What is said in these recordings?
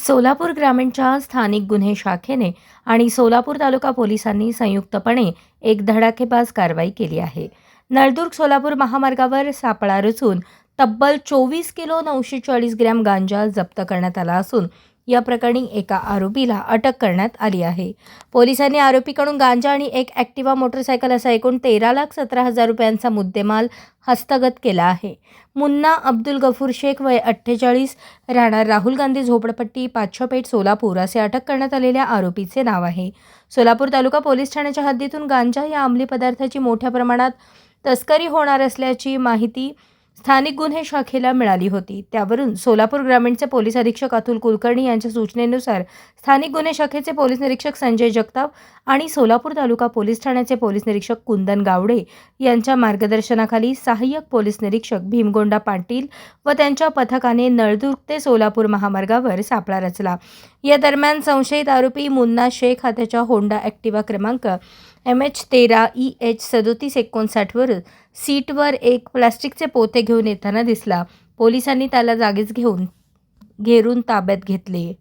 सोलापूर ग्रामीणच्या स्थानिक गुन्हे शाखेने आणि सोलापूर तालुका पोलिसांनी संयुक्तपणे एक धडाकेबाज कारवाई केली आहे. नळदुर्ग सोलापूर महामार्गावर सापळा रचून तब्बल 24 किलो 940 ग्रॅम गांजा जप्त करण्यात आला असून या प्रकरणी एका आरोपीला अटक करण्यात आली आहे. पोलिसांनी आरोपीकडून गांजा आणि एक ॲक्टिवा मोटरसायकल असा एकूण 13,17,000 रुपयांचा मुद्देमाल हस्तगत केला आहे. मुन्ना अब्दुल गफूर शेख वय 48 राहणार राहुल गांधी झोपडपट्टी पाचशेपेठ सोलापूर असे अटक करण्यात आलेल्या आरोपीचे नाव आहे. सोलापूर तालुका पोलीस ठाण्याच्या हद्दीतून गांजा या अंमली पदार्थाची मोठ्या प्रमाणात तस्करी होणार असल्याची माहिती स्थानिक गुन्हे शाखेला मिळाली होती. त्यावरून सोलापूर ग्रामीणचे पोलीस अधीक्षक अतुल कुलकर्णी यांच्या सूचनेनुसार स्थानिक गुन्हे शाखेचे पोलीस निरीक्षक संजय जगताप आणि सोलापूर तालुका पोलीस ठाण्याचे पोलीस निरीक्षक कुंदन गावडे यांच्या मार्गदर्शनाखाली सहाय्यक पोलीस निरीक्षक भीमगोंडा पाटील व त्यांच्या पथकाने नळदुर्ग ते सोलापूर महामार्गावर सापळा रचला. या दरम्यान संशयित आरोपी मुन्ना शेख हा त्याच्या होंडा ॲक्टिवा क्रमांक MH13EH 3759 वर सीटवर एक प्लास्टिकचे पोते घेऊन येताना दिसला. पोलिसांनी त्याला जागीच घेरून ताब्यात घेतले.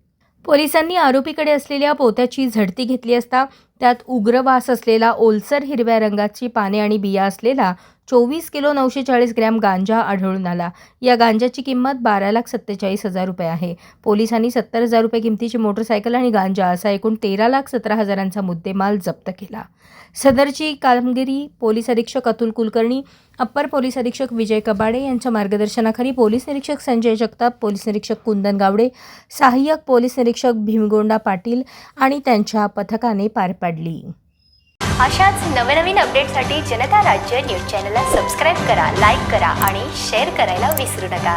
पोलिसांनी आरोपीकडे असलेल्या पोत्याची झडती घेतली असता त्यात उग्र वास असलेला ओलसर हिरव्या रंगाची पाने आणि बिया असलेला 24 किलो 940 ग्रॅम गांजा आढळून आला. या गांजाची किंमत 12,47,000 रुपये आहे. पोलिसांनी 70,000 रुपये किमतीची मोटरसायकल आणि गांजा असा एकूण 13,17,000चा मुद्देमाल जप्त केला. सदरची कामगिरी पोलीस अधीक्षक अतुल कुलकर्णी, अप्पर पोलीस अधीक्षक विजय कबाडे यांच्या मार्गदर्शनाखाली पोलीस निरीक्षक संजय जगताप, पोलीस निरीक्षक कुंदन गावडे, सहाय्यक पोलीस निरीक्षक भीमगोंडा पाटील आणि त्यांच्या पथकाने पार पाडली. अशाच नवनवीन अपडेटसाठी जनता राज्य न्यूज चॅनलला सबस्क्राईब करा, लाईक करा आणि शेअर करायला विसरू नका.